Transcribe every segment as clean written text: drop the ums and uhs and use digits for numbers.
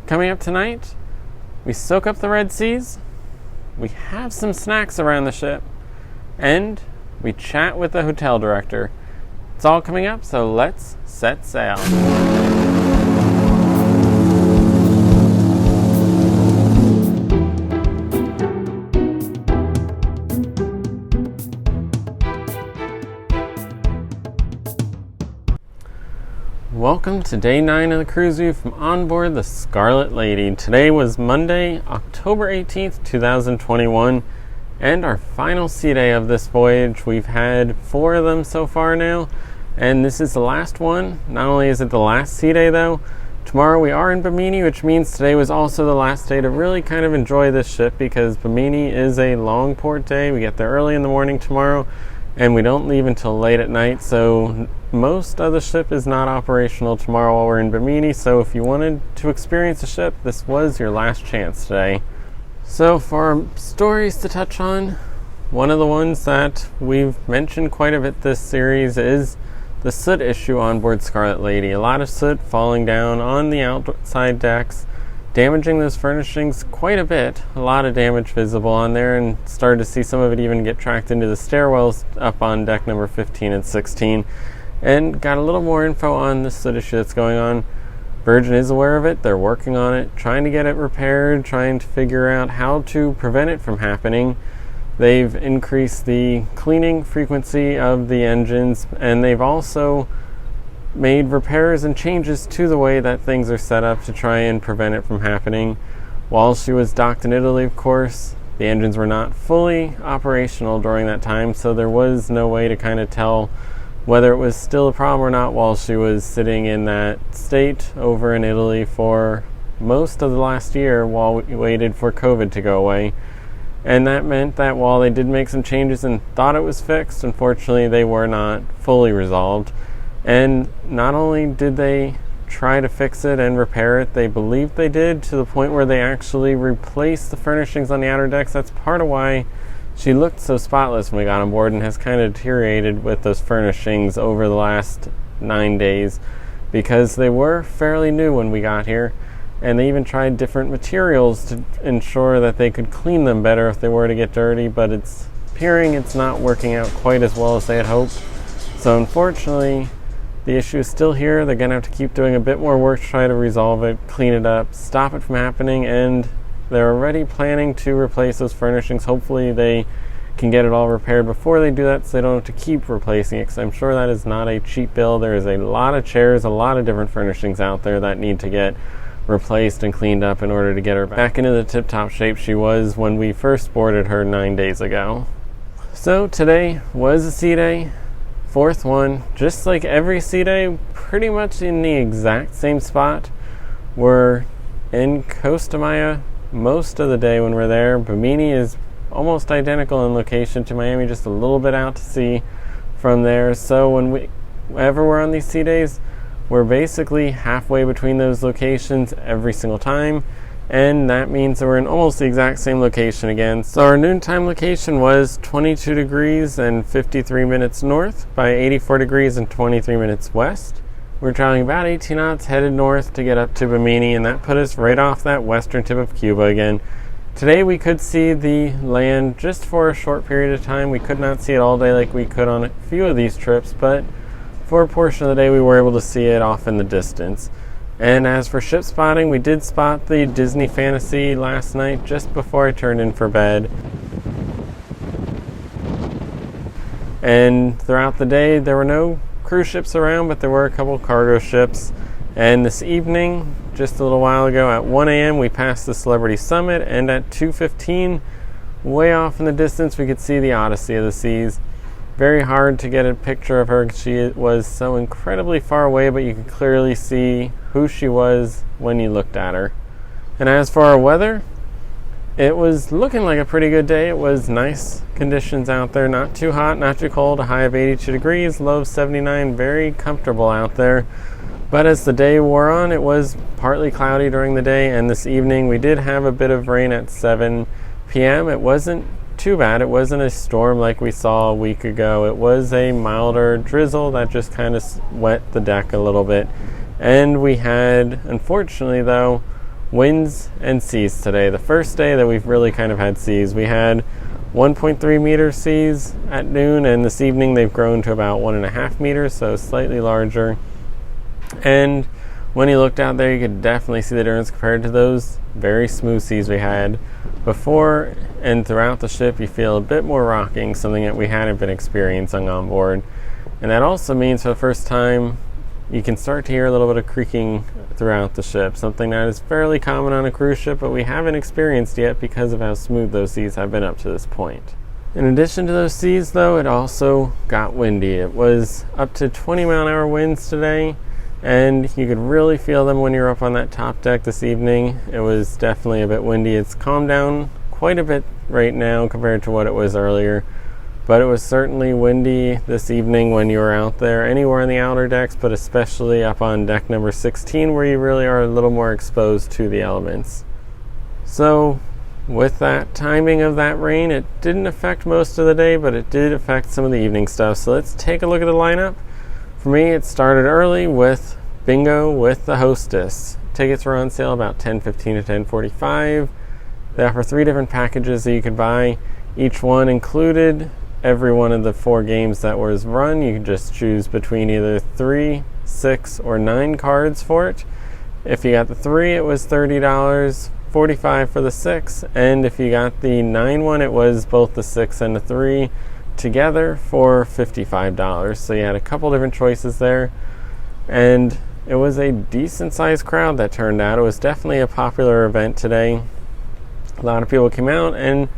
Coming up tonight, we soak up the Red Seas, we have some snacks around the ship, and we chat with the hotel director. It's all coming up, so let's set sail. Welcome to day 9 of the cruise view from onboard the Scarlet Lady. Today was Monday, October 18th, 2021, and our final sea day of this voyage. We've had 4 of them so far now, and this is the last one. Not only is it the last sea day though, tomorrow we are in Bimini, which means today was also the last day to really kind of enjoy this ship, because Bimini is a long port day. We get there early in the morning tomorrow, and we don't leave until late at night, so most of the ship is not operational tomorrow while we're in Bimini. So if you wanted to experience the ship, this was your last chance today. So for our stories to touch on, one of the ones that we've mentioned quite a bit this series is the soot issue on board Scarlet Lady. A lot of soot falling down on the outside decks, damaging those furnishings quite a bit. A lot of damage visible on there, and started to see some of it even get tracked into the stairwells up on deck number 15 and 16. And got a little more info on the soot issue that's going on. Virgin is aware of it. They're working on it, trying to get it repaired, trying to figure out how to prevent it from happening. They've increased the cleaning frequency of the engines, and they've also made repairs and changes to the way that things are set up to try and prevent it from happening. While she was docked in Italy, of course, the engines were not fully operational during that time, so there was no way to kind of tell whether it was still a problem or not while she was sitting in that state over in Italy for most of the last year while we waited for COVID to go away. And that meant that while they did make some changes and thought it was fixed, unfortunately they were not fully resolved. And not only did they try to fix it and repair it, they believed they did, to the point where they actually replaced the furnishings on the outer decks. That's part of why she looked so spotless when we got on board, and has kind of deteriorated with those furnishings over the last 9 days, because they were fairly new when we got here, and they even tried different materials to ensure that they could clean them better if they were to get dirty, but it's appearing it's not working out quite as well as they had hoped. So unfortunately, the issue is still here. They're going to have to keep doing a bit more work to try to resolve it, clean it up, stop it from happening, and they're already planning to replace those furnishings. Hopefully they can get it all repaired before they do that, so they don't have to keep replacing it, because I'm sure that is not a cheap bill. There is a lot of chairs, a lot of different furnishings out there that need to get replaced and cleaned up in order to get her back into the tip-top shape she was when we first boarded her 9 days ago. So today was a sea day, 4th one, just like every sea day, pretty much in the exact same spot. We're in Costa Maya most of the day when we're there. Bimini is almost identical in location to Miami, just a little bit out to sea from there. So whenever we're on these sea days, we're basically halfway between those locations every single time, and that means that we're in almost the exact same location again. So our noontime location was 22 degrees and 53 minutes north by 84 degrees and 23 minutes west. We're traveling about 18 knots headed north to get up to Bimini, and that put us right off that western tip of Cuba again. Today we could see the land just for a short period of time. We could not see it all day like we could on a few of these trips, but for a portion of the day we were able to see it off in the distance. And as for ship spotting, we did spot the Disney Fantasy last night just before I turned in for bed. And throughout the day there were no cruise ships around, but there were a couple cargo ships. And this evening, just a little while ago at 1 a.m. we passed the Celebrity Summit, and at 2:15, way off in the distance, we could see the Odyssey of the Seas. Very hard to get a picture of her. She was so incredibly far away, but you could clearly see who she was when you looked at her. And as for our weather, it was looking like a pretty good day. It was nice conditions out there, not too hot, not too cold, a high of 82 degrees, low of 79, very comfortable out there. But as the day wore on, it was partly cloudy during the day, and this evening we did have a bit of rain at 7 p.m. It wasn't too bad. It wasn't a storm like we saw a week ago. It was a milder drizzle that just kind of wet the deck a little bit. And we had, unfortunately though, winds and seas today. The first day that we've really kind of had seas. We had 1.3 meter seas at noon, and this evening they've grown to about 1.5 meters, so slightly larger. And when you looked out there, you could definitely see the difference compared to those very smooth seas we had before. And throughout the ship, you feel a bit more rocking, something that we hadn't been experiencing on board. And that also means for the first time, you can start to hear a little bit of creaking throughout the ship, something that is fairly common on a cruise ship, but we haven't experienced yet because of how smooth those seas have been up to this point. In addition to those seas, though, it also got windy. It was up to 20-mile-an-hour winds today, and you could really feel them when you're up on that top deck this evening. It was definitely a bit windy. It's calmed down quite a bit right now compared to what it was earlier, but it was certainly windy this evening when you were out there anywhere on the outer decks, but especially up on deck number 16 where you really are a little more exposed to the elements. So with that timing of that rain, it didn't affect most of the day, but it did affect some of the evening stuff. So let's take a look at the lineup. For me, it started early with bingo with the Hostess. Tickets were on sale about 10:15 to 10:45. They offer 3 different packages that you could buy. Each one included every one of the 4 games that was run. You could just choose between either 3, 6, or 9 cards for it. If you got the 3, it was $30, $45 for the 6, and if you got the 9 one, it was both the 6 and the 3 together for $55. So you had a couple different choices there, and it was a decent sized crowd that turned out. It was definitely a popular event today. A lot of people came out, and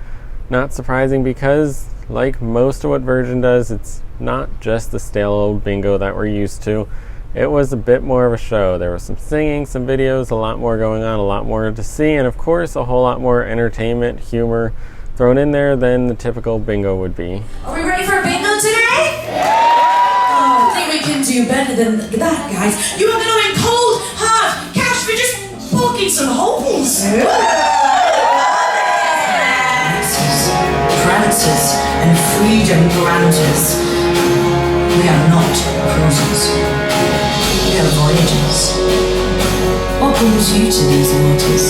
not surprising because, like most of what Virgin does, it's not just the stale old bingo that we're used to. It was a bit more of a show. There was some singing, some videos, a lot more going on, a lot more to see, and of course a whole lot more entertainment, humor thrown in there than the typical bingo would be. Are we ready for bingo today? Oh, I think we can do better than that, guys. You are going to win cold, hard cash for just poking some holes. Prances and freedom granters. We are not cruisers. We are voyagers. What brings you to these waters?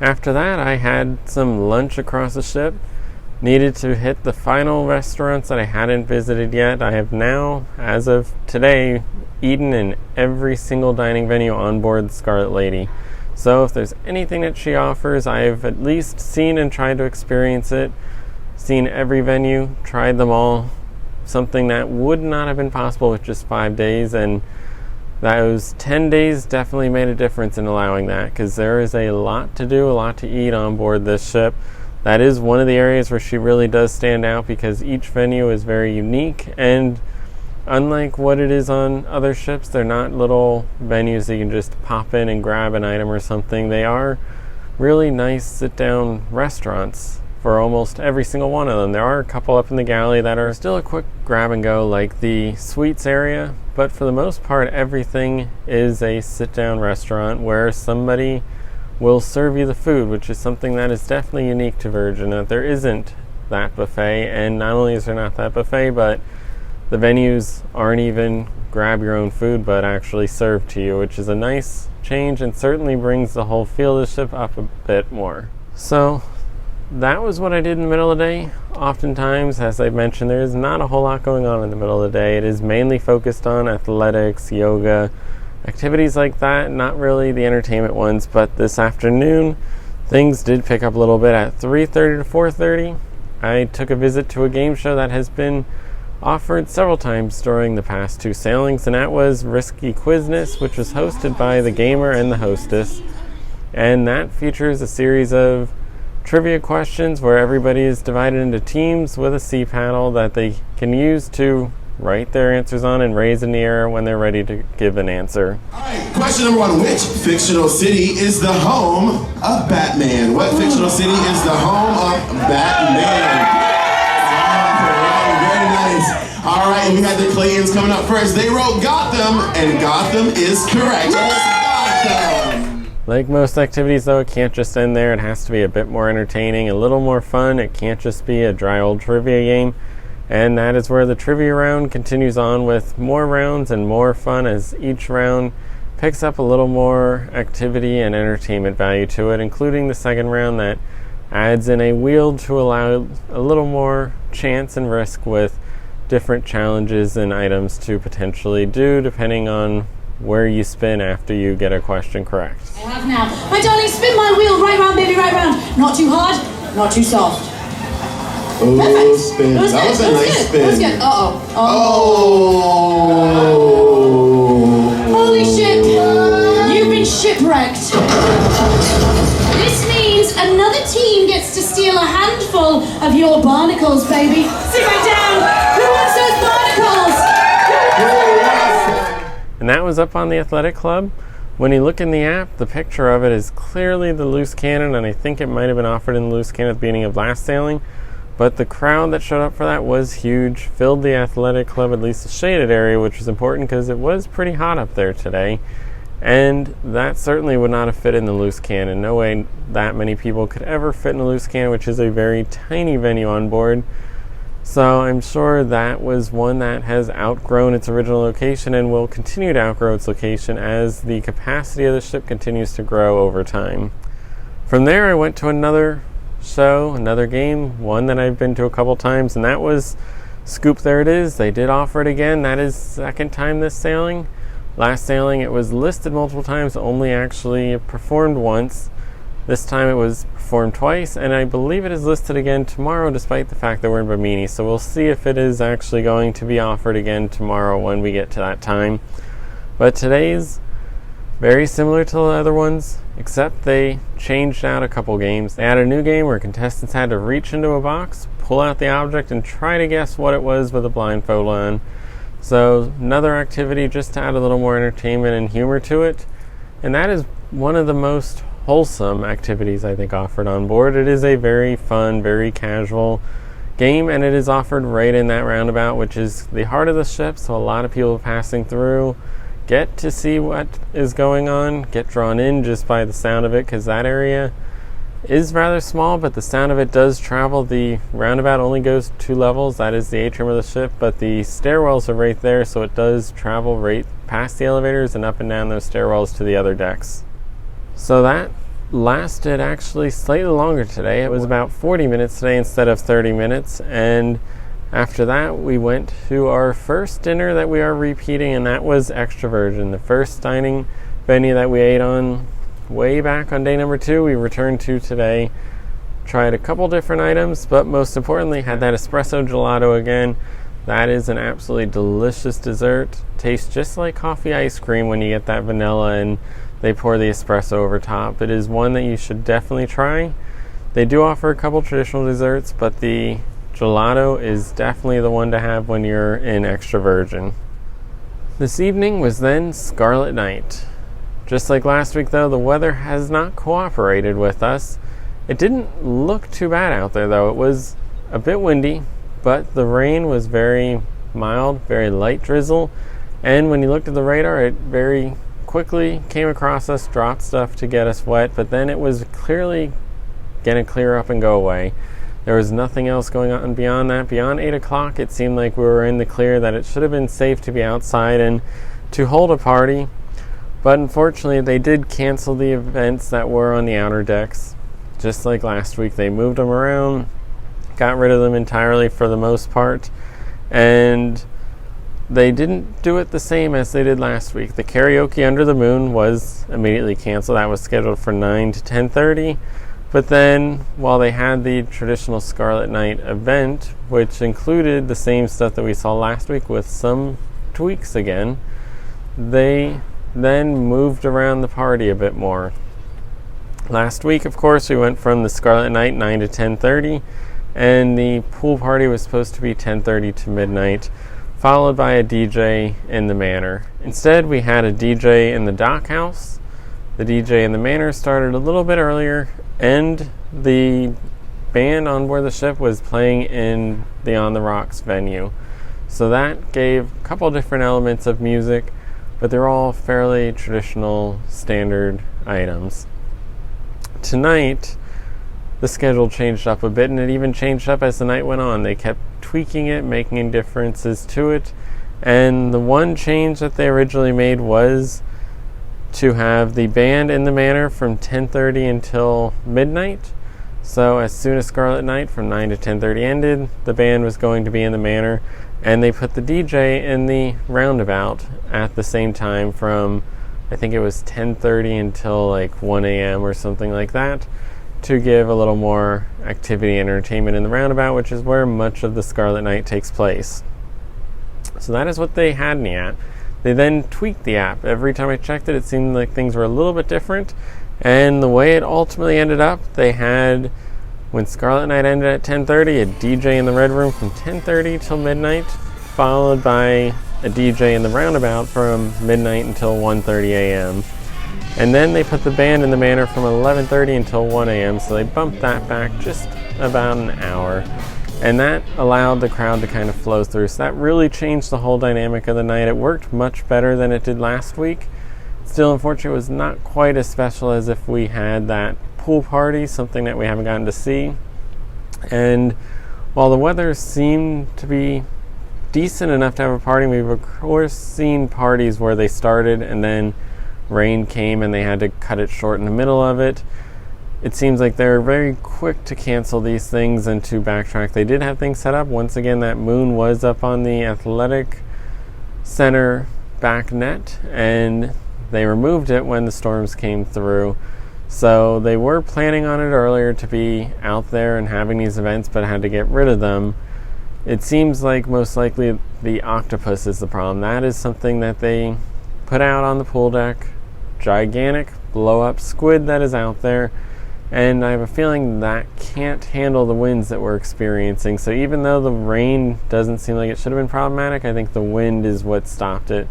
After that, I had some lunch across the ship. Needed to hit the final restaurants that I hadn't visited yet. I have now, as of today, eaten in every single dining venue on board the Scarlet Lady. So if there's anything that she offers, I've at least seen and tried to experience it. Seen every venue, tried them all. Something that would not have been possible with just 5 days, and those 10 days definitely made a difference in allowing that, because there is a lot to do, a lot to eat on board this ship. That is one of the areas where she really does stand out, because each venue is very unique, and unlike what it is on other ships, they're not little venues that you can just pop in and grab an item or something. They are really nice sit-down restaurants for almost every single one of them. There are a couple up in the galley that are still a quick grab and go, like the suites area, but for the most part everything is a sit-down restaurant where somebody will serve you the food, which is something that is definitely unique to Virgin, that there isn't that buffet. And not only is there not that buffet, but the venues aren't even grab your own food, but actually served to you, which is a nice change and certainly brings the whole feel of the ship up a bit more. So that was what I did in the middle of the day. Oftentimes, as I mentioned, there is not a whole lot going on in the middle of the day. It is mainly focused on athletics, yoga, activities like that, not really the entertainment ones. But this afternoon, things did pick up a little bit. At 3:30 to 4:30, I took a visit to a game show that has been offered several times during the past 2 sailings, and that was Risky Quizness, which was hosted by the Gamer and the Hostess. And that features a series of trivia questions where everybody is divided into teams with a C panel that they can use to write their answers on and raise in the air when they're ready to give an answer. Alright, question number 1. Which fictional city is the home of Batman? What fictional city is the home of Batman? Very nice. All right, we had the Claytons coming up first. They wrote Gotham, and Gotham is correct. It's Gotham. Like most activities though, it can't just end there. It has to be a bit more entertaining, a little more fun. It can't just be a dry old trivia game. And that is where the trivia round continues on with more rounds and more fun as each round picks up a little more activity and entertainment value to it, including the second round that adds in a wheel to allow a little more chance and risk with different challenges and items to potentially do depending on where you spin after you get a question correct. I have now. My darling, spin my wheel right round, baby, right round. Not too hard, not too soft. Oh, Perfect. spin. That was a good. nice spin. That was good. Uh-oh. Oh. Holy shit. You've been shipwrecked. This means another team gets to steal a handful of your barnacles, baby. Sit back down. Who wants those barnacles? And that was up on the Athletic Club. When you look in the app, the picture of it is clearly the loose cannon, and I think it might have been offered in the loose cannon at the beginning of last sailing. But the crowd that showed up for that was huge, filled the Athletic Club, at least the shaded area, which was important because it was pretty hot up there today. And that certainly would not have fit in the loose cannon. No way that many people could ever fit in the loose cannon, which is a very tiny venue on board. So I'm sure that was one that has outgrown its original location and will continue to outgrow its location as the capacity of the ship continues to grow over time. From there, I went to another show, another game, one that I've been to a couple times, and that was Scoop There It Is. They did offer it again. That is second time this sailing. Last sailing it was listed multiple times, only actually performed once. This time it was performed twice, and I believe it is listed again tomorrow despite the fact that we're in Bimini. So we'll see if it is actually going to be offered again tomorrow when we get to that time. But today's very similar to the other ones, except they changed out a couple games. They added a new game where contestants had to reach into a box, pull out the object, and try to guess what it was with a blindfold on. So another activity just to add a little more entertainment and humor to it. And that is one of the most wholesome activities I think offered on board. It is a very fun, very casual game, and it is offered right in that roundabout, which is the heart of the ship, so a lot of people passing through get to see what is going on, get drawn in just by the sound of it, because that area is rather small, but the sound of it does travel. The roundabout only goes 2 levels, that is the atrium of the ship, but the stairwells are right there, so it does travel right past the elevators and up and down those stairwells to the other decks. So that lasted actually slightly longer today. It was about 40 minutes today instead of 30 minutes, and after that we went to our first dinner that we are repeating, and that was Extra Virgin, the first dining venue that we ate on way back on day number 2. We returned to today, tried a couple different items, but most importantly had that espresso gelato again. That is an absolutely delicious dessert. Tastes just like coffee ice cream when you get that vanilla and they pour the espresso over top. It is one that you should definitely try. They do offer a couple traditional desserts, but the gelato is definitely the one to have when you're in Extra Virgin. This evening was then Scarlet Night. Just like last week though, the weather has not cooperated with us. It didn't look too bad out there though. It was a bit windy, but the rain was very mild, very light drizzle, and when you looked at the radar, it very quickly came across us, dropped stuff to get us wet, but then it was clearly going to clear up and go away. There was nothing else going on beyond that. Beyond 8 o'clock, it seemed like we were in the clear, that it should have been safe to be outside and to hold a party. But unfortunately, they did cancel the events that were on the outer decks. Just like last week, they moved them around, got rid of them entirely for the most part, and they didn't do it the same as they did last week. The karaoke under the moon was immediately canceled. That was scheduled for 9 to 10:30. But then, while they had the traditional Scarlet Night event, which included the same stuff that we saw last week with some tweaks again, they then moved around the party a bit more. Last week, of course, we went from the Scarlet Night 9 to 10:30, and the pool party was supposed to be 10:30 to midnight, followed by a DJ in the Manor. Instead, we had a DJ in the dock house. The DJ in the Manor started a little bit earlier, and the band on board the ship was playing in the On the Rocks venue. So that gave a couple different elements of music, but they're all fairly traditional, standard items. Tonight, the schedule changed up a bit, and it even changed up as the night went on. They kept tweaking it, making differences to it, and the one change that they originally made was to have the band in the manor from 10:30 until midnight. So as soon as Scarlet Night from 9 to 10:30 ended, the band was going to be in the manor, and they put the DJ in the roundabout at the same time from, I think it was 10:30 until like 1 a.m. or something like that, to give a little more activity and entertainment in the roundabout, which is where much of the Scarlet Night takes place. So that is what they had in the app. They then tweaked the app. Every time I checked it, it seemed like things were a little bit different. And the way it ultimately ended up, they had, when Scarlet Night ended at 10:30, a DJ in the Red Room from 10:30 till midnight, followed by a DJ in the roundabout from midnight until 1:30 a.m. And then they put the band in the manor from 11:30 until 1 a.m., so they bumped that back just about an hour. And that allowed the crowd to kind of flow through. So that really changed the whole dynamic of the night. It worked much better than it did last week. Still, unfortunately, it was not quite as special as if we had that pool party, something that we haven't gotten to see. And while the weather seemed to be decent enough to have a party, we've of course seen parties where they started and then rain came and they had to cut it short in the middle of it. It seems like they're very quick to cancel these things and to backtrack. They did have things set up. Once again, that moon was up on the athletic center back net, and they removed it when the storms came through. So they were planning on it earlier to be out there and having these events, but had to get rid of them. It seems like most likely the octopus is the problem. That is something that they put out on the pool deck. Gigantic blow-up squid that is out there. And I have a feeling that can't handle the winds that we're experiencing. So even though the rain doesn't seem like it should have been problematic, I think the wind is what stopped it.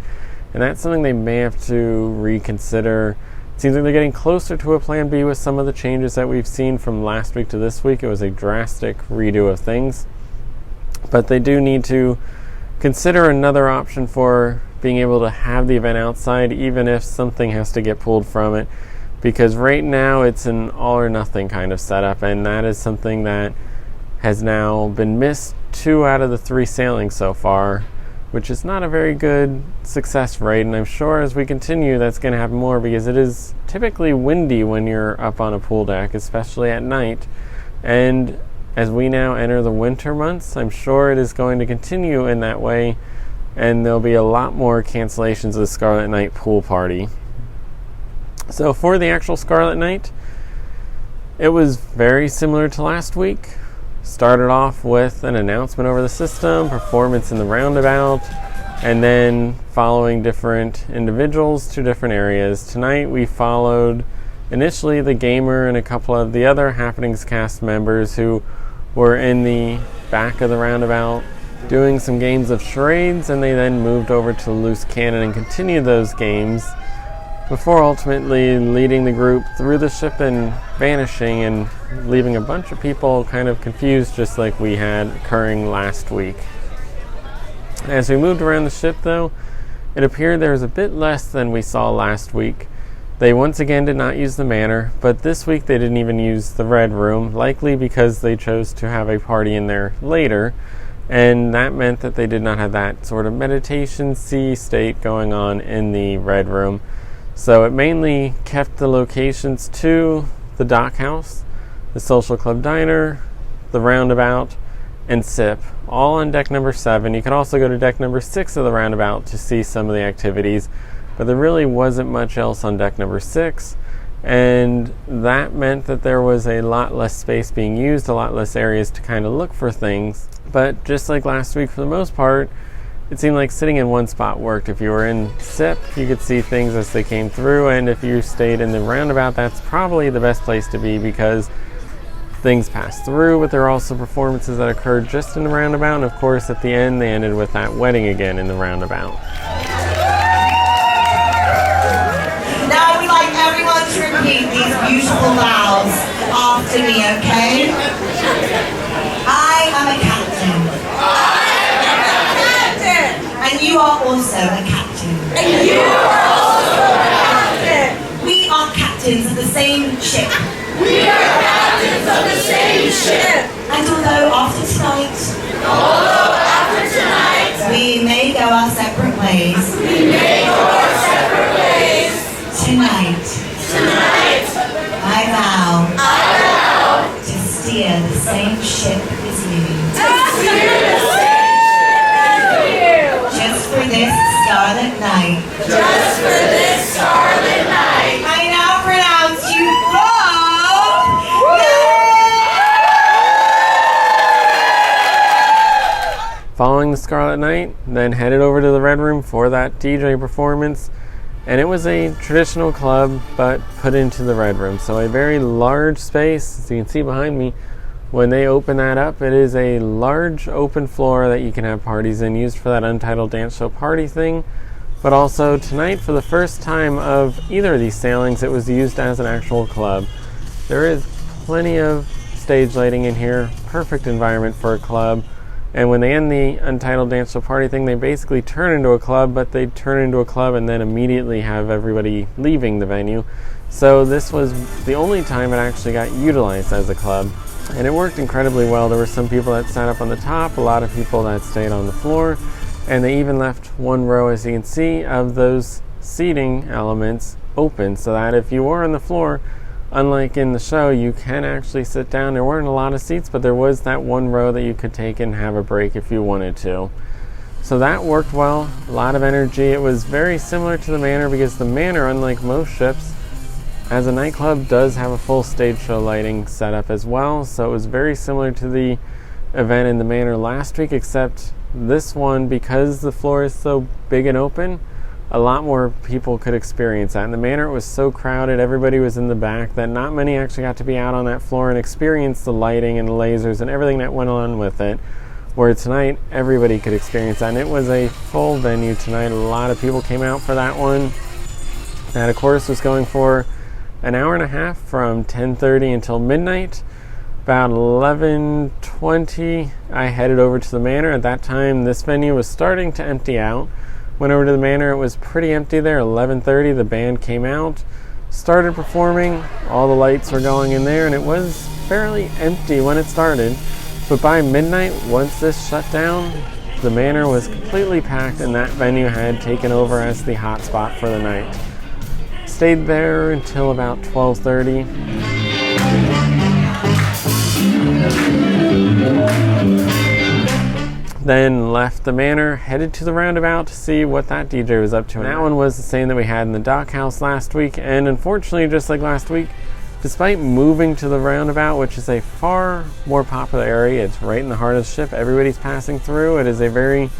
And that's something they may have to reconsider. It seems like they're getting closer to a plan B with some of the changes that we've seen from last week to this week. It was a drastic redo of things. But they do need to consider another option for being able to have the event outside, even if something has to get pulled from it. Because right now it's an all or nothing kind of setup, and that is something that has now been missed 2 out of the 3 sailings so far, which is not a very good success rate. And I'm sure as we continue that's going to happen more, because it is typically windy when you're up on a pool deck, especially at night. And as we now enter the winter months, I'm sure it is going to continue in that way, and there'll be a lot more cancellations of the Scarlet Night pool party. So for the actual Scarlet Night, it was very similar to last week. Started off with an announcement over the system, performance in the roundabout, and then following different individuals to different areas. Tonight we followed initially the gamer and a couple of the other Happenings cast members who were in the back of the roundabout doing some games of charades, and they then moved over to Loose Cannon and continued those games before ultimately leading the group through the ship and vanishing and leaving a bunch of people kind of confused, just like we had occurring last week. As we moved around the ship, though, it appeared there was a bit less than we saw last week. They once again did not use the manor, but this week they didn't even use the Red Room, likely because they chose to have a party in there later, and that meant that they did not have that sort of meditation sea state going on in the Red Room. So it mainly kept the locations to the Dock House, the Social Club Diner, the Roundabout, and SIP, all on deck number 7. You can also go to deck number 6 of the Roundabout to see some of the activities, but there really wasn't much else on deck number 6, and that meant that there was a lot less space being used, a lot less areas to kind of look for things. But just like last week, for the most part, it seemed like sitting in one spot worked. If you were in SIP, you could see things as they came through, and if you stayed in the roundabout, that's probably the best place to be, because things passed through, but there are also performances that occurred just in the roundabout, and of course at the end they ended with that wedding again in the roundabout. Now we'd like everyone to repeat these beautiful vows after me, okay? I am a captain. you are also a captain. And you are also a captain. We are captains of the same ship. We are captains of the same ship. And although after tonight, we may go our separate ways. Tonight, I vow to steer the same ship as you. Just for this Scarlet Night. I now pronounce you both. Following the Scarlet Night, then headed over to the Red Room for that DJ performance. And it was a traditional club, but put into the Red Room. So a very large space, as you can see behind me. When they open that up, it is a large open floor that you can have parties in, used for that Untitled Dance Show party thing. But also tonight, for the first time of either of these sailings, it was used as an actual club. There is plenty of stage lighting in here, perfect environment for a club. And when they end the Untitled Dance Show party thing, they basically turn into a club, but they turn into a club and then immediately have everybody leaving the venue. So this was the only time it actually got utilized as a club. And it worked incredibly well. There were some people that sat up on the top, a lot of people that stayed on the floor, and they even left one row, as you can see, of those seating elements open, so that if you were on the floor, unlike in the show, you can actually sit down. There weren't a lot of seats, but there was that one row that you could take and have a break if you wanted to. So that worked well, a lot of energy. It was very similar to the Manor, because the Manor, unlike most ships, as a nightclub, does have a full stage show lighting setup as well. So it was very similar to the event in the Manor last week, except this one, because the floor is so big and open, a lot more people could experience that. In the Manor, it was so crowded, everybody was in the back, that not many actually got to be out on that floor and experience the lighting and the lasers and everything that went on with it. Where tonight, everybody could experience that. And it was a full venue tonight. A lot of people came out for that one. That, of course, was going for an hour and a half from 10:30 until midnight. About 11:20, I headed over to the Manor. At that time, this venue was starting to empty out. Went over to the Manor, it was pretty empty there. 11:30, the band came out, started performing, all the lights were going in there, and it was fairly empty when it started. But by midnight, once this shut down, the Manor was completely packed, and that venue had taken over as the hot spot for the night. Stayed there until about 12:30. Then left the Manor, headed to the Roundabout to see what that DJ was up to. And that one was the same that we had in the Dock House last week, and unfortunately, just like last week, despite moving to the Roundabout, which is a far more popular area, it's right in the heart of the ship, everybody's passing through, it is a very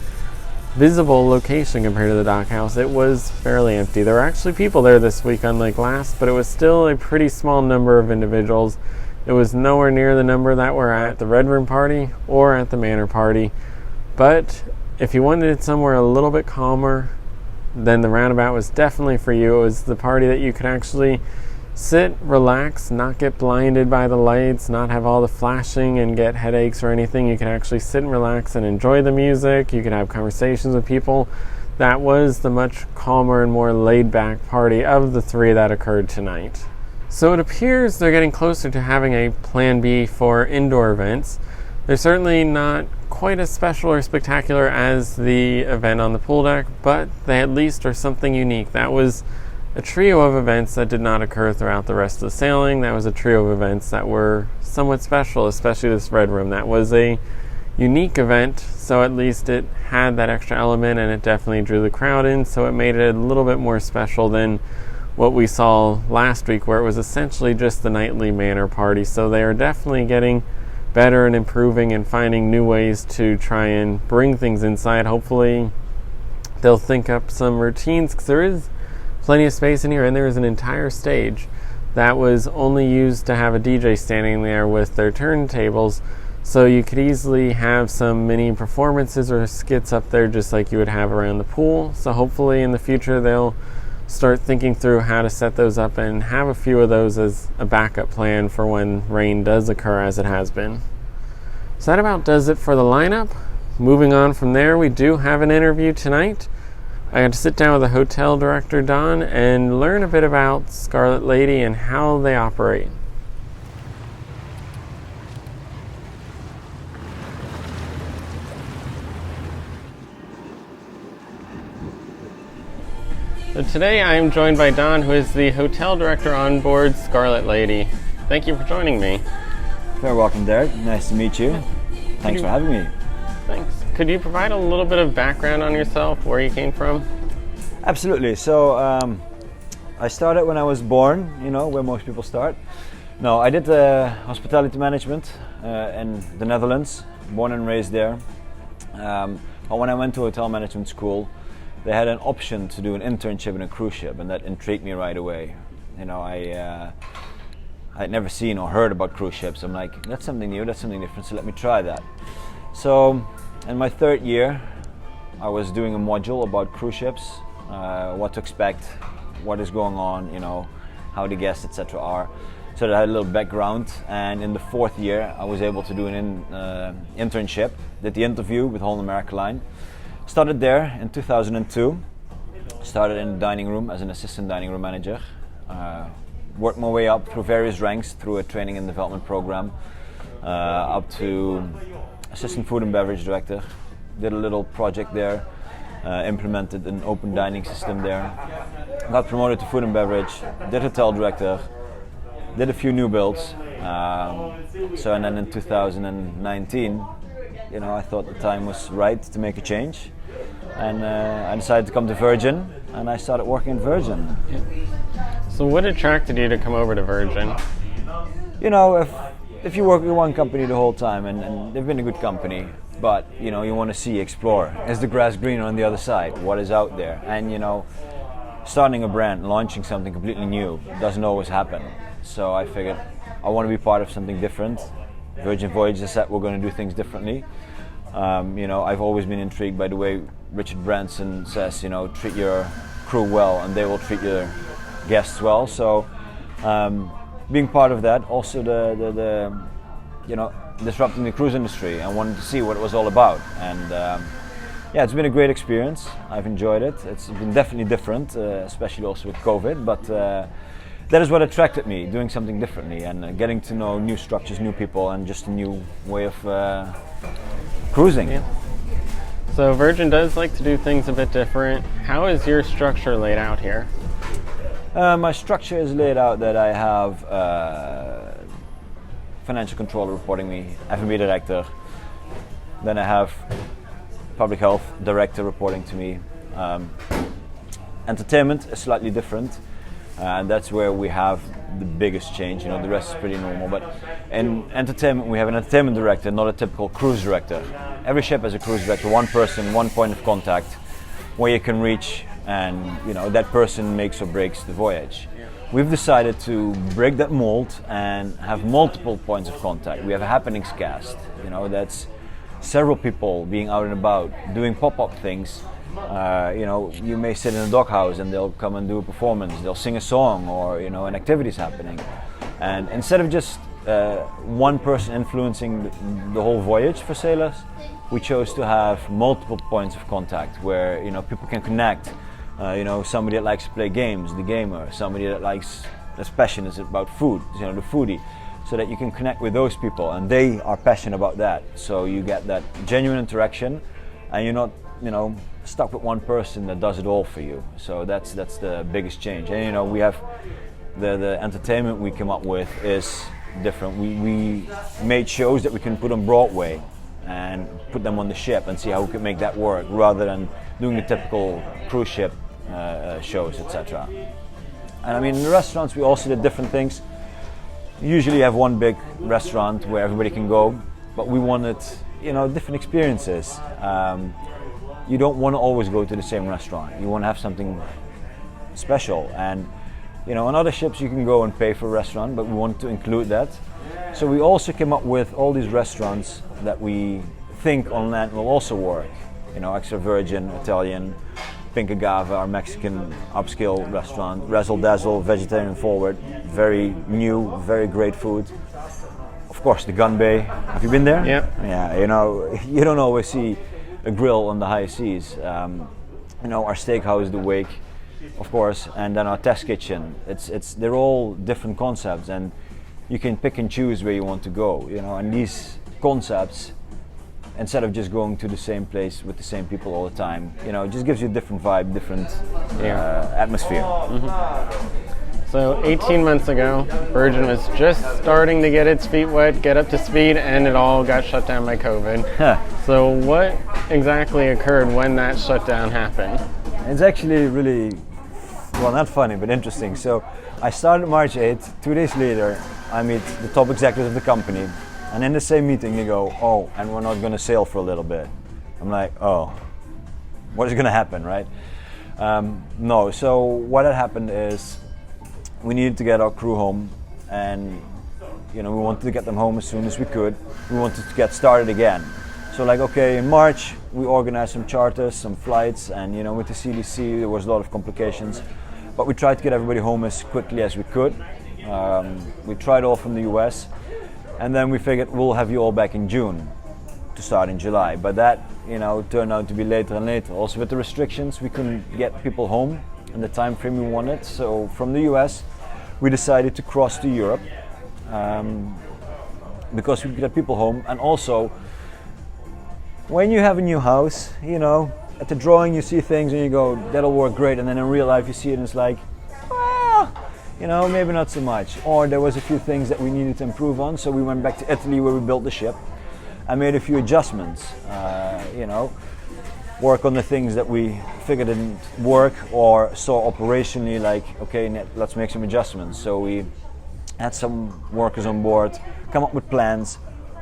visible location compared to the Dock House. It was fairly empty. There were actually people there this week, unlike last, but it was still a pretty small number of individuals. It was nowhere near the number that were at the Red Room party or at the Manor party. But if you wanted it somewhere a little bit calmer, then the Roundabout was definitely for you. It was the party that you could actually sit, relax, not get blinded by the lights, not have all the flashing and get headaches or anything. You could actually sit and relax and enjoy the music. You could have conversations with people. That was the much calmer and more laid-back party of the three that occurred tonight. So it appears they're getting closer to having a plan B for indoor events. They're certainly not quite as special or spectacular as the event on the pool deck, but they at least are something unique. That was a trio of events that did not occur throughout the rest of the sailing. That was a trio of events that were somewhat special, especially this Red Room. That was a unique event, so at least it had that extra element, and it definitely drew the crowd in, so it made it a little bit more special than what we saw last week, where it was essentially just the nightly Manor party. So they are definitely getting better and improving and finding new ways to try and bring things inside. Hopefully they'll think up some routines, because there is plenty of space in here, and there is an entire stage that was only used to have a DJ standing there with their turntables, so you could easily have some mini performances or skits up there just like you would have around the pool. So hopefully in the future they'll start thinking through how to set those up and have a few of those as a backup plan for when rain does occur, as it has been. So that about does it for the lineup. moving on from there, we do have an interview tonight. I got to sit down with the hotel director, Don, and learn a bit about Scarlet Lady and how they operate. So today I am joined by Don, who is the hotel director on board Scarlet Lady. Thank you for joining me. Very welcome, Derek. Nice to meet you. Thanks for having me. Thanks. Could you provide a little bit of background on yourself, where you came from? Absolutely. So I started when I was born, where most people start. No, I did hospitality management in the Netherlands, born and raised there. But when I went to hotel management school, they had an option to do an internship in a cruise ship, and that intrigued me right away. I'd never seen or heard about cruise ships. I'm like, that's something new, that's something different, so let me try that. So in my third year, I was doing a module about cruise ships, what to expect, what is going on, how the guests, etc. are. So that I had a little background, and in the fourth year, I was able to do an internship, did the interview with Holland America Line. Started there in 2002, started in the dining room as an assistant dining room manager. Worked my way up through various ranks through a training and development program, up to assistant food and beverage director. Did a little project there, implemented an open dining system there. Got promoted to food and beverage, did hotel director, did a few new builds. And then in 2019, I thought the time was right to make a change. And I decided to come to Virgin, and I started working at Virgin. So what attracted you to come over to Virgin? If you work with one company the whole time, and they've been a good company, but you want to see, explore. Is the grass greener on the other side? What is out there? And starting a brand, launching something completely new doesn't always happen. So I figured I want to be part of something different. Virgin Voyages said we're going to do things differently. I've always been intrigued by the way Richard Branson says, treat your crew well and they will treat your guests well. So being part of that, also the disrupting the cruise industry, and wanted to see what it was all about. And it's been a great experience. I've enjoyed it. It's been definitely different, especially also with COVID, but that is what attracted me, doing something differently and getting to know new structures, new people, and just a new way of cruising. Yeah. So Virgin does like to do things a bit different. How is your structure laid out here? My structure is laid out that I have financial controller reporting me, F&B director. Then I have public health director reporting to me. Entertainment is slightly different. And that's where we have the biggest change. The rest is pretty normal. But in entertainment, we have an entertainment director, not a typical cruise director. Every ship has a cruise director, one person, one point of contact, where you can reach, and that person makes or breaks the voyage. Yeah. We've decided to break that mold and have multiple points of contact. We have a happenings cast. That's several people being out and about, doing pop-up things. You may sit in a doghouse and they'll come and do a performance, they'll sing a song, or an activity's happening. And instead of just one person influencing the whole voyage for sailors, we chose to have multiple points of contact where people can connect. Somebody that likes to play games, the gamer, somebody that's passionate about food, the foodie, so that you can connect with those people and they are passionate about that. So you get that genuine interaction, and you're not stuck with one person that does it all for you. So that's the biggest change. And we have the entertainment we came up with is different. We made shows that we can put on Broadway and put them on the ship and see how we could make that work, rather than doing the typical cruise ship shows, etc. And in the restaurants we also did different things. Usually you have one big restaurant where everybody can go, but we wanted different experiences. You don't want to always go to the same restaurant. You want to have something special. And on other ships you can go and pay for a restaurant, but we wanted to include that. So we also came up with all these restaurants that we think on land will also work. Extra Virgin, Italian, Pink Agave, our Mexican upscale restaurant, Razzle Dazzle, vegetarian forward, very new, very great food. Of course, the gun bay. Have you been there? Yeah. Yeah, you don't always see a grill on the high seas. Our steakhouse, the wake, of course, and then our test kitchen. They're all different concepts, and you can pick and choose where you want to go. And these concepts, instead of just going to the same place with the same people all the time, it just gives you a different vibe, different atmosphere. So 18 months ago, Virgin was just starting to get its feet wet, get up to speed, and it all got shut down by COVID. So what exactly occurred when that shutdown happened? It's actually really, well, not funny, but interesting. So I started March 8th, 2 days later, I meet the top executives of the company, and in the same meeting they go, oh, and we're not going to sail for a little bit. I'm like, oh, what is going to happen, right? No, so what had happened is, we needed to get our crew home, and we wanted to get them home as soon as we could. We wanted to get started again. So in March we organized some charters, some flights, and with the CDC there was a lot of complications, but we tried to get everybody home as quickly as we could. We tried all from the US, and then we figured we'll have you all back in June to start in July. But that turned out to be later and later. Also with the restrictions, we couldn't get people home in the time frame we wanted. So from the US we decided to cross to Europe, because we could get people home. And also, when you have a new house, at the drawing you see things and you go, that'll work great, and then in real life you see it and it's like, maybe not so much. Or there was a few things that we needed to improve on, so we went back to Italy where we built the ship and made a few adjustments. Work on the things that we figured didn't work or saw operationally, okay, let's make some adjustments. So we had some workers on board, come up with plans,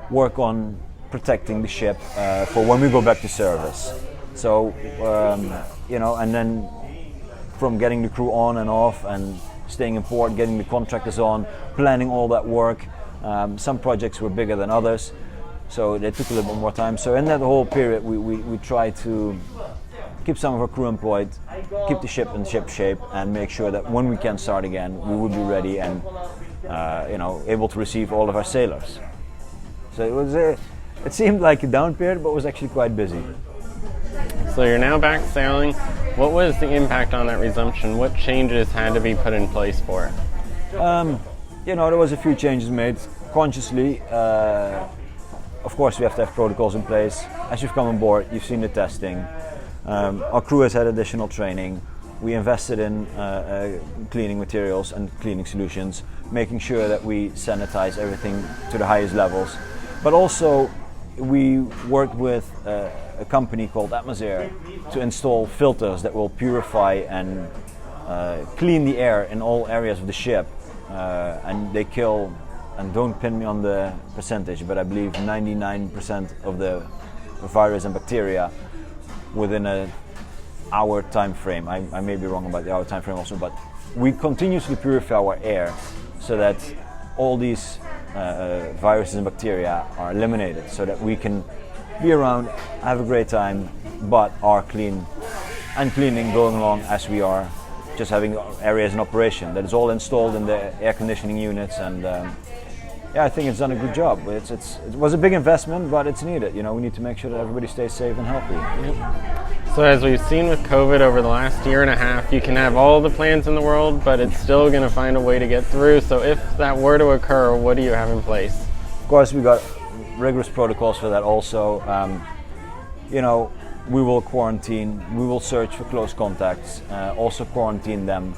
work on protecting the ship for when we go back to service. So, and then from getting the crew on and off and staying in port, getting the contractors on, planning all that work. Some projects were bigger than others, so they took a little bit more time. So in that whole period, we tried to keep some of our crew employed, keep the ship in ship shape, and make sure that when we can start again, we would be ready and able to receive all of our sailors. So it seemed like a down period, but it was actually quite busy. So you're now back sailing. What was the impact on that resumption? What changes had to be put in place for it? There was a few changes made consciously. Of course, we have to have protocols in place. As you've come on board, you've seen the testing. Our crew has had additional training. We invested in cleaning materials and cleaning solutions, making sure that we sanitize everything to the highest levels. But also, we worked with a company called Atmosair to install filters that will purify and clean the air in all areas of the ship. And they kill, and don't pin me on the percentage, but I believe 99% of the virus and bacteria within an hour time frame. I may be wrong about the hour time frame also, but we continuously purify our air so that all these viruses and bacteria are eliminated, so that we can be around, have a great time, but are clean and cleaning going along as we are just having areas in operation. That is all installed in the air conditioning units, and I think it's done a good job. It was a big investment, but it's needed. We need to make sure that everybody stays safe and healthy. Yep. So as we've seen with COVID over the last year and a half, you can have all the plans in the world, but it's still going to find a way to get through. So if that were to occur, what do you have in place? Of course, we got rigorous protocols for that also. We will quarantine, we will search for close contacts, also quarantine them.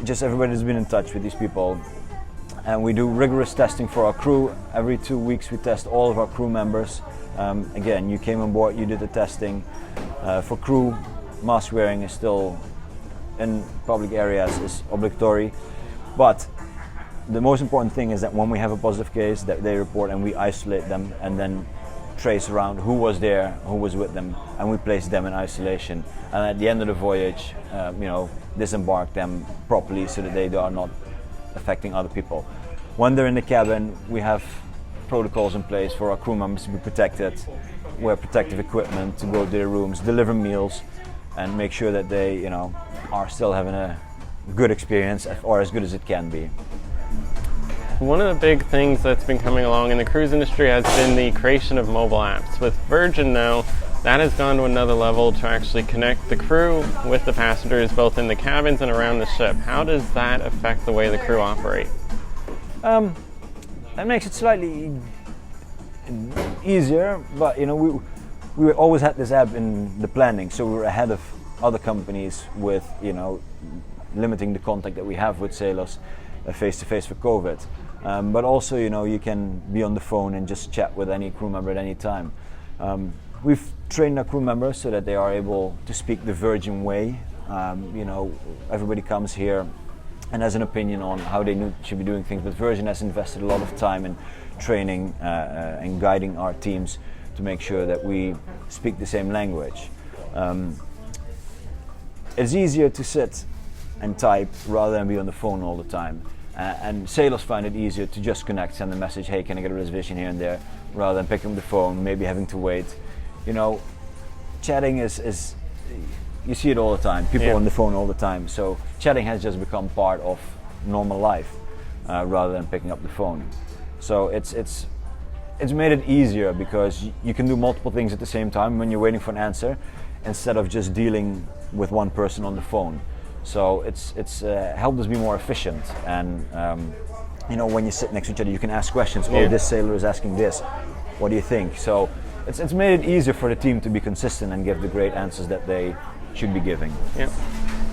Just everybody's been in touch with these people. And we do rigorous testing for our crew. Every 2 weeks we test all of our crew members. Again, you came on board, you did the testing. For crew, mask wearing is still in public areas is obligatory. But the most important thing is that when we have a positive case, that they report and we isolate them and then trace around who was there, who was with them, and we place them in isolation. And at the end of the voyage, disembark them properly so that they are not affecting other people. When they're in the cabin, we have protocols in place for our crew members to be protected, wear protective equipment to go to their rooms, deliver meals, and make sure that they, are still having a good experience, or as good as it can be. one of the big things that's been coming along in the cruise industry has been the creation of mobile apps. With Virgin now, that has gone to another level to actually connect the crew with the passengers both in the cabins and around the ship. How does that affect the way the crew operate? That makes it slightly easier, but you know, we always had this app in the planning, so we were ahead of other companies with, you know, limiting the contact that we have with sailors face to face for COVID. But also, you know, you can be on the phone and just chat with any crew member at any time. We've trained our crew members so that they are able to speak the Virgin way. You know, everybody comes here and has an opinion on how they should be doing things, but Virgin has invested a lot of time in training and guiding our teams to make sure that we speak the same language. It's easier to sit and type rather than be on the phone all the time. And sailors find it easier to just connect, send a message, hey, can I get a reservation here and there, rather than picking up the phone, maybe having to wait. You know, chatting is you see it all the time, people on the phone all the time, so chatting has just become part of normal life rather than picking up the phone. So it's made it easier because you can do multiple things at the same time when you're waiting for an answer, instead of just dealing with one person on the phone. So it's helped us be more efficient, and you know, when you sit next to each other you can ask questions. Oh, this sailor is asking this, what do you think? So it's made it easier for the team to be consistent and give the great answers that they should be giving. Yeah.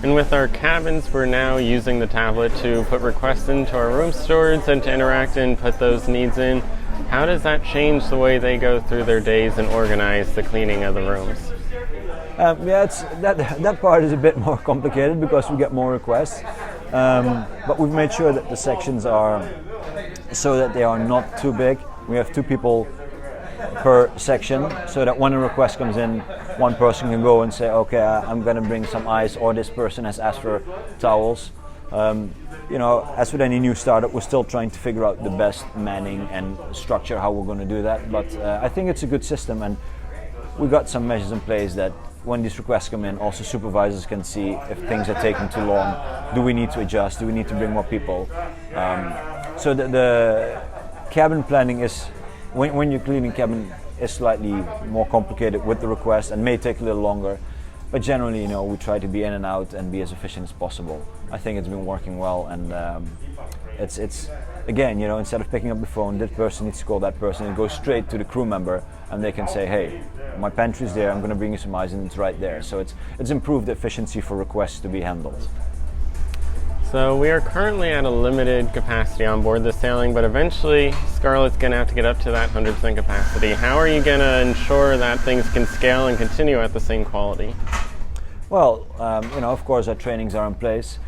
And with our cabins, we're now using the tablet to put requests into our room stewards and to interact and put those needs in. How does that change the way they go through their days and organize the cleaning of the rooms? Yeah, that part is a bit more complicated because we get more requests, but we've made sure that the sections are so that they are not too big. We have 2 people per section, so that when a request comes in, one person can go and say, okay, I'm going to bring some ice, or this person has asked for towels. You know, as with any new startup, we're still trying to figure out the best manning and structure, how we're going to do that, but I think it's a good system, and we got some measures in place that when these requests come in, also supervisors can see if things are taking too long. Do we need to adjust? Do we need to bring more people? So the cabin planning is, when you're cleaning cabin, is slightly more complicated with the request and may take a little longer. But generally, you know, we try to be in and out and be as efficient as possible. I think it's been working well, and it's again, you know, instead of picking up the phone, this person needs to call that person, and go straight to the crew member, and they can say, hey, my pantry's there, I'm going to bring you some ice, and it's right there. So it's improved the efficiency for requests to be handled. So we are currently at a limited capacity on board the sailing, but eventually Scarlet's going to have to get up to that 100% capacity. How are you going to ensure that things can scale and continue at the same quality? Well, you know, of course our trainings are in place.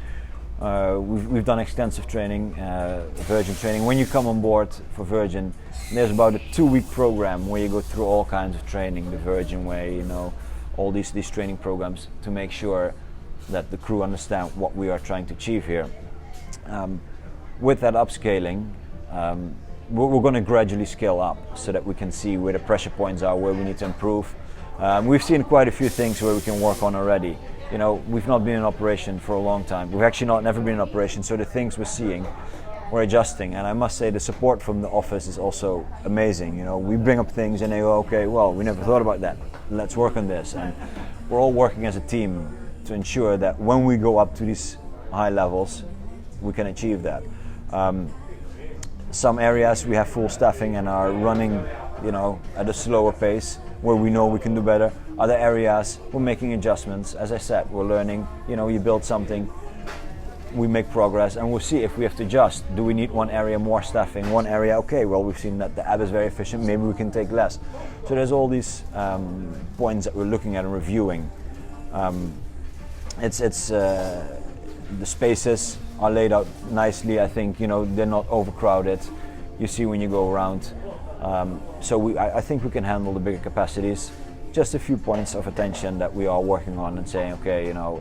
We've done extensive training, Virgin training. When you come on board for Virgin, there's about a 2-week program where you go through all kinds of training, the Virgin way, you know, all these training programs to make sure that the crew understand what we are trying to achieve here. With that upscaling, we're going to gradually scale up so that we can see where the pressure points are, where we need to improve. We've seen quite a few things where we can work on already. You know, we've not been in operation for a long time. We've actually never been in operation, so the things we're seeing, we're adjusting. And I must say the support from the office is also amazing. You know, we bring up things and they go, okay, well, we never thought about that. Let's work on this. And we're all working as a team to ensure that when we go up to these high levels, we can achieve that. Some areas we have full staffing and are running, you know, at a slower pace where we know we can do better. Other areas we're making adjustments. As I said, we're learning. You know, you build something, we make progress, and we'll see if we have to adjust. Do we need one area more staffing? One area, okay, well, we've seen that the app is very efficient, maybe we can take less. So there's all these points that we're looking at and reviewing. The spaces are laid out nicely. I think, you know, they're not overcrowded. You see when you go around. So I think we can handle the bigger capacities. Just a few points of attention that we are working on and saying, okay, you know,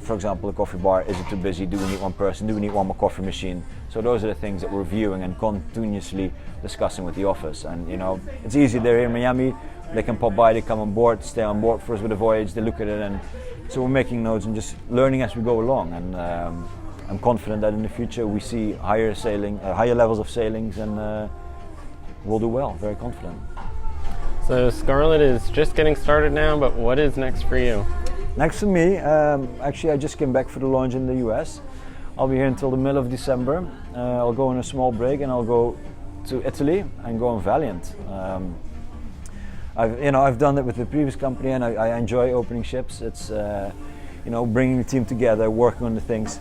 for example, the coffee bar, is it too busy? Do we need one person? Do we need one more coffee machine? So those are the things that we're reviewing and continuously discussing with the office. And, you know, it's easy. They're here in Miami. They can pop by, they come on board, stay on board for us with the voyage, they look at it, and so we're making notes and just learning as we go along. And I'm confident that in the future we see higher levels of sailings, and we'll do well. Very confident. So Scarlet is just getting started now, but what is next for you? Next to me, actually I just came back for the launch in the US. I'll be here until the middle of December. I'll go on a small break and I'll go to Italy and go on Valiant. I've done that with the previous company, and I enjoy opening ships. It's bringing the team together, working on the things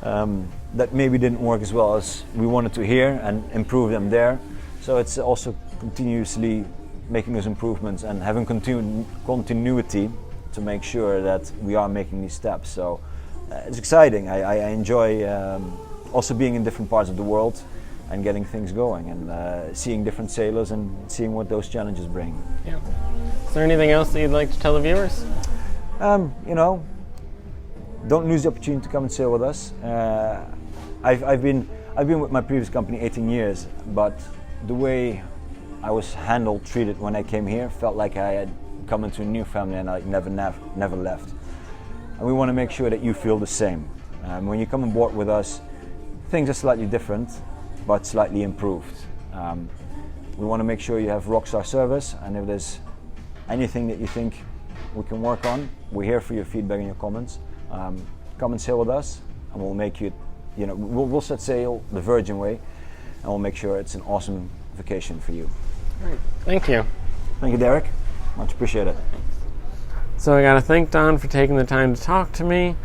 that maybe didn't work as well as we wanted to here, and improve them there. So it's also continuously making those improvements and having continuity to make sure that we are making these steps. So it's exciting. I enjoy also being in different parts of the world and getting things going, and seeing different sailors and seeing what those challenges bring. Yeah. Is there anything else that you'd like to tell the viewers? Don't lose the opportunity to come and sail with us. I've been with my previous company 18 years, but the way I was treated when I came here felt like I had come into a new family, and I never left. And we want to make sure that you feel the same. When you come on board with us, things are slightly different, but slightly improved. We want to make sure you have rockstar service, and if there's anything that you think we can work on, we're here for your feedback and your comments. Come and sail with us, and we'll make you, we'll set sail the Virgin way, and we'll make sure it's an awesome vacation for you. All right. Thank you. Thank you, Derek. Much appreciated. So I got to thank Don for taking the time to talk to me.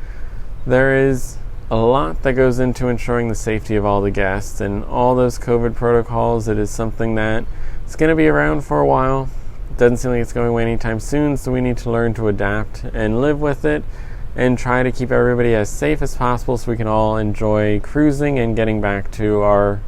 There is a lot that goes into ensuring the safety of all the guests and all those COVID protocols. It is something that is going to be around for a while. It doesn't seem like it's going away anytime soon, so we need to learn to adapt and live with it and try to keep everybody as safe as possible so we can all enjoy cruising and getting back to our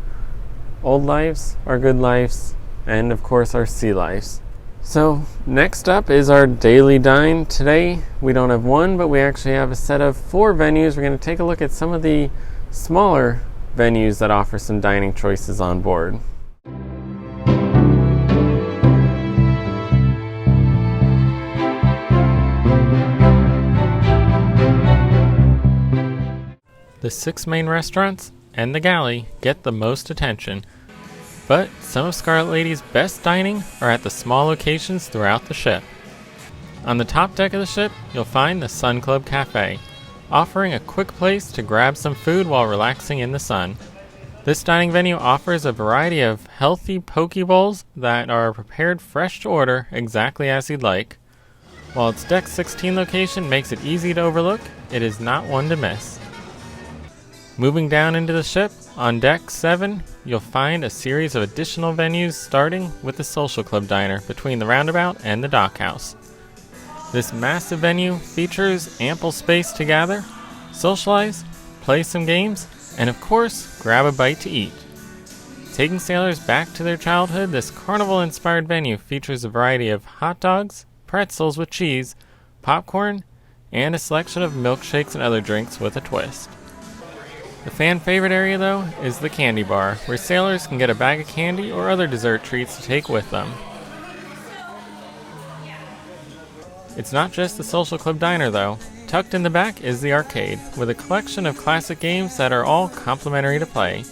old lives, our good lives, and of course our sea lives. So next up is our daily dine. Today we don't have one, but we actually have a set of 4 venues. We're going to take a look at some of the smaller venues that offer some dining choices on board. The 6 main restaurants and the galley get the most attention, but some of Scarlet Lady's best dining are at the small locations throughout the ship. On the top deck of the ship, you'll find the Sun Club Cafe, offering a quick place to grab some food while relaxing in the sun. This dining venue offers a variety of healthy poke bowls that are prepared fresh to order exactly as you'd like. While its Deck 16 location makes it easy to overlook, it is not one to miss. Moving down into the ship, on Deck 7, you'll find a series of additional venues starting with the Social Club Diner between the roundabout and the dockhouse. This massive venue features ample space to gather, socialize, play some games, and of course, grab a bite to eat. Taking sailors back to their childhood, this carnival-inspired venue features a variety of hot dogs, pretzels with cheese, popcorn, and a selection of milkshakes and other drinks with a twist. The fan favorite area, though, is the candy bar, where sailors can get a bag of candy or other dessert treats to take with them. It's not just the Social Club Diner, though. Tucked in the back is the arcade, with a collection of classic games that are all complimentary to play.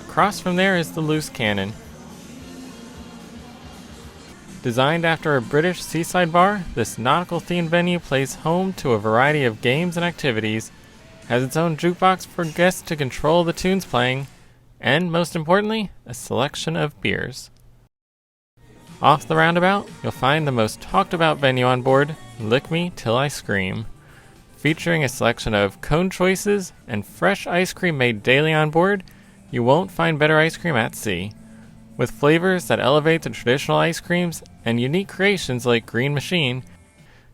Across from there is the Loose Cannon. Designed after a British seaside bar, this nautical-themed venue plays home to a variety of games and activities, has its own jukebox for guests to control the tunes playing, and most importantly, a selection of beers. Off the roundabout, you'll find the most talked about venue on board, Lick Me Till I Scream, featuring a selection of cone choices and fresh ice cream made daily on board. You won't find better ice cream at sea. With flavors that elevate the traditional ice creams and unique creations like Green Machine,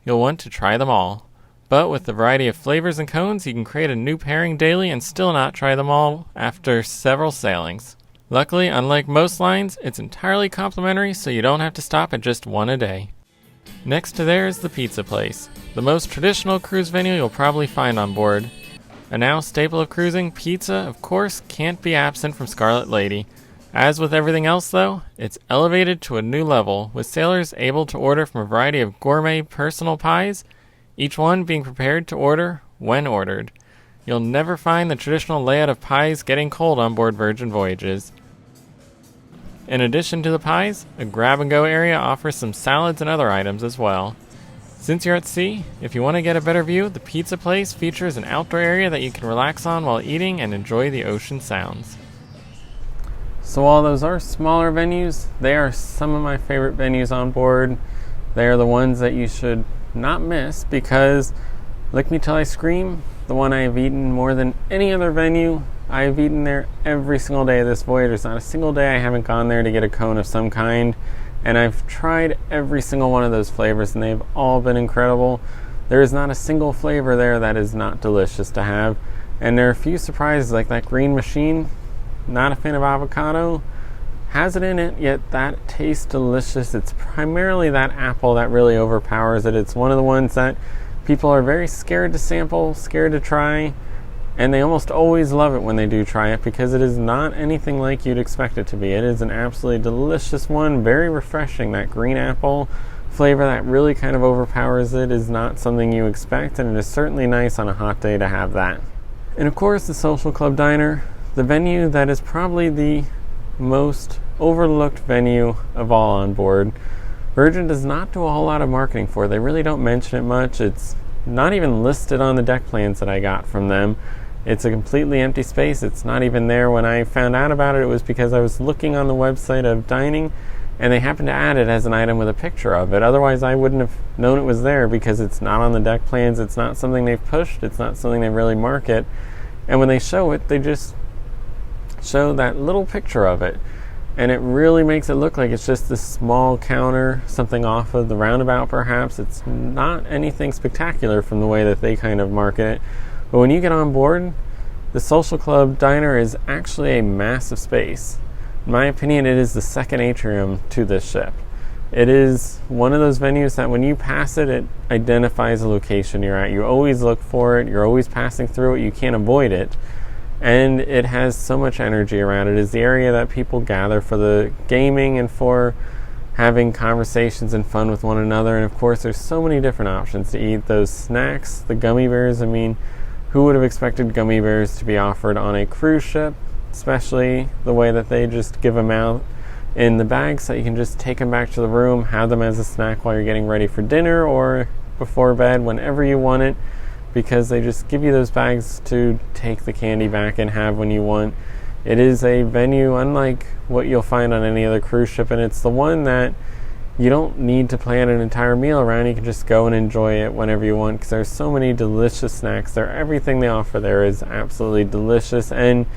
you'll want to try them all. But with the variety of flavors and cones, you can create a new pairing daily and still not try them all after several sailings. Luckily, unlike most lines, it's entirely complimentary, so you don't have to stop at just one a day. Next to there is the pizza place, the most traditional cruise venue you'll probably find on board. A now staple of cruising, pizza, of course, can't be absent from Scarlet Lady. As with everything else though, it's elevated to a new level, with sailors able to order from a variety of gourmet personal pies, each one being prepared to order when ordered. You'll never find the traditional layout of pies getting cold on board Virgin Voyages. In addition to the pies, a grab-and-go area offers some salads and other items as well. Since you're at sea, if you want to get a better view, the pizza place features an outdoor area that you can relax on while eating and enjoy the ocean sounds. So while those are smaller venues, they are some of my favorite venues on board. They are the ones that you should not miss because, Lick Me Till I Scream, the one I have eaten more than any other venue. I have eaten there every single day of this voyage. There's not a single day I haven't gone there to get a cone of some kind. And I've tried every single one of those flavors and they've all been incredible. There is not a single flavor there that is not delicious to have. And there are a few surprises like that green machine. Not a fan of avocado. Has it in it, yet that tastes delicious. It's primarily that apple that really overpowers it. It's one of the ones that people are very scared to sample, scared to try, and they almost always love it when they do try it because it is not anything like you'd expect it to be. It is an absolutely delicious one, very refreshing. That green apple flavor that really kind of overpowers it is not something you expect, and it is certainly nice on a hot day to have that. And of course, the Social Club Diner, the venue that is probably the most overlooked venue of all on board. Virgin does not do a whole lot of marketing for it. They really don't mention it much. It's not even listed on the deck plans that I got from them. It's a completely empty space. It's not even there. When I found out about it, it was because I was looking on the website of dining and they happened to add it as an item with a picture of it. Otherwise, I wouldn't have known it was there because it's not on the deck plans. It's not something they've pushed. It's not something they really market. And when they show it, they just show that little picture of it. And it really makes it look like it's just this small counter, something off of the roundabout perhaps. It's not anything spectacular from the way that they kind of market it. But when you get on board, the Social Club Diner is actually a massive space. In my opinion, it is the second atrium to this ship. It is one of those venues that when you pass it, it identifies the location you're at. You always look for it. You're always passing through it. You can't avoid it. And it has so much energy around it. It is the area that people gather for the gaming and for having conversations and fun with one another. And of course, there's so many different options to eat. Those snacks, the gummy bears, I mean, who would have expected gummy bears to be offered on a cruise ship? Especially the way that they just give them out in the bags so you can just take them back to the room, have them as a snack while you're getting ready for dinner or before bed, whenever you want it. Because they just give you those bags to take the candy back and have when you want. It is a venue unlike what you'll find on any other cruise ship, and it's the one that you don't need to plan an entire meal around. You can just go and enjoy it whenever you want because there's so many delicious snacks there. Everything they offer there is absolutely delicious, and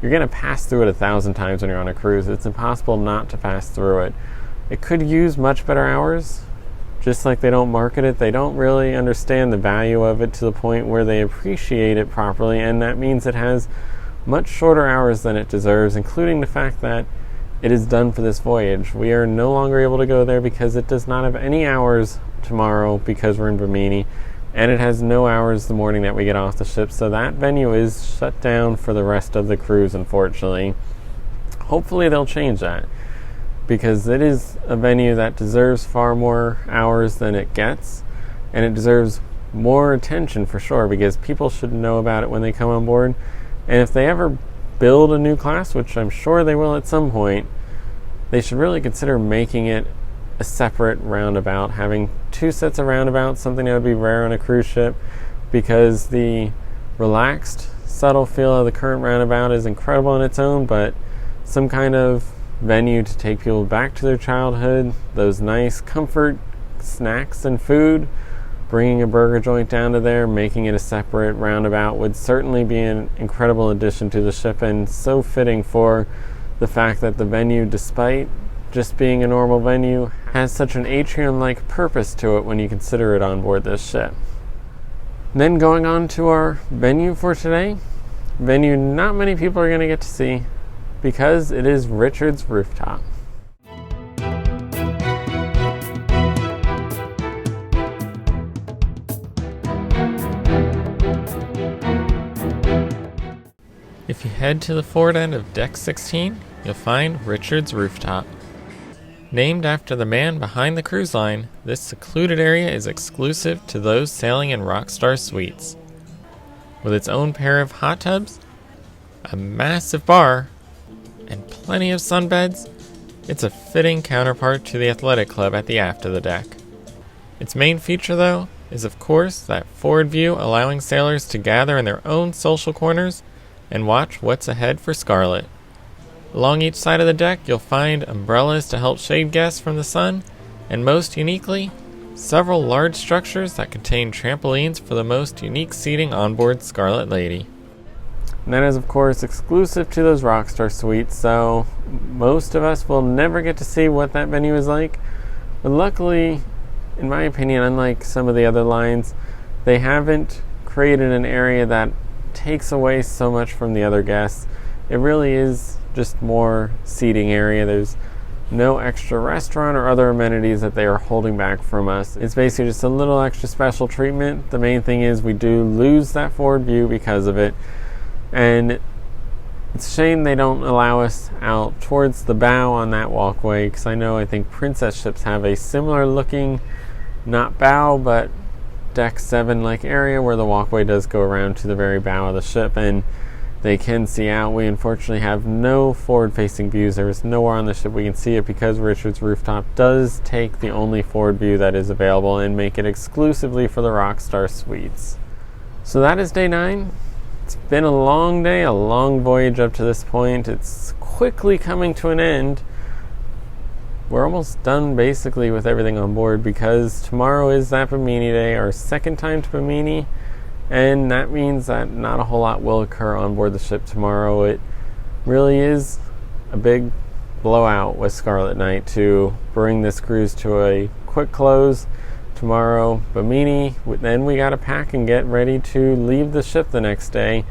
you're going to pass through it 1,000 times when you're on a cruise. It's impossible not to pass through it. It could use much better hours. Just like they don't market it, they don't really understand the value of it to the point where they appreciate it properly, and that means it has much shorter hours than it deserves, including the fact that it is done for this voyage. We are no longer able to go there because it does not have any hours tomorrow because we're in Bimini, and it has no hours the morning that we get off the ship, so that venue is shut down for the rest of the cruise, unfortunately. Hopefully they'll change that, because it is a venue that deserves far more hours than it gets, and it deserves more attention for sure, because people should know about it when they come on board. And if they ever build a new class, which I'm sure they will at some point, they should really consider making it a separate roundabout, having 2 sets of roundabouts, something that would be rare on a cruise ship, because the relaxed, subtle feel of the current roundabout is incredible on its own, but some kind of venue to take people back to their childhood, those nice comfort snacks and food, bringing a burger joint down to there, making it a separate roundabout would certainly be an incredible addition to the ship, and so fitting for the fact that the venue, despite just being a normal venue, has such an atrium-like purpose to it when you consider it on board this ship. Then going on to our venue for today, venue not many people are going to get to see, because it is Richard's Rooftop. If you head to the forward end of Deck 16, you'll find Richard's Rooftop. Named after the man behind the cruise line, this secluded area is exclusive to those sailing in Rockstar suites. With its own pair of hot tubs, a massive bar, and plenty of sunbeds, it's a fitting counterpart to the athletic club at the aft of the deck. Its main feature, though, is of course that forward view, allowing sailors to gather in their own social corners and watch what's ahead for Scarlet. Along each side of the deck, you'll find umbrellas to help shade guests from the sun, and most uniquely, several large structures that contain trampolines for the most unique seating on board Scarlet Lady. And that is, of course, exclusive to those Rockstar suites, so most of us will never get to see what that venue is like. But luckily, in my opinion, unlike some of the other lines, they haven't created an area that takes away so much from the other guests. It really is just more seating area. There's no extra restaurant or other amenities that they are holding back from us. It's basically just a little extra special treatment. The main thing is we do lose that forward view because of it. And it's a shame they don't allow us out towards the bow on that walkway, because I think Princess ships have a similar looking, not bow, but deck 7 like area where the walkway does go around to the very bow of the ship and they can see out. We unfortunately have no forward facing views. There is nowhere on the ship we can see it, because Richard's Rooftop does take the only forward view that is available and make it exclusively for the Rockstar suites. So that is day 9. It's been a long day, a long voyage up to this point. It's quickly coming to an end. We're almost done basically with everything on board, because tomorrow is that Bimini day, our second time to Bimini, and that means that not a whole lot will occur on board the ship tomorrow. It really is a big blowout with Scarlet Night to bring this cruise to a quick close. Tomorrow, Bimini, then we gotta pack and get ready to leave the ship the next day,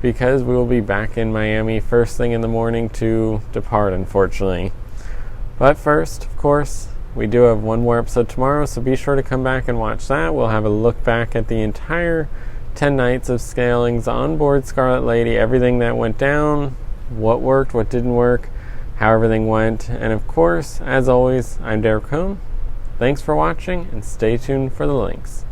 because we will be back in Miami first thing in the morning to depart, unfortunately. But first, of course, we do have one more episode tomorrow, so be sure to come back and watch that. We'll have a look back at the entire 10 nights of sailings on board Scarlet Lady, everything that went down, what worked, what didn't work, how everything went. And of course, as always, I'm Derek Cohn. Thanks for watching, and stay tuned for the links.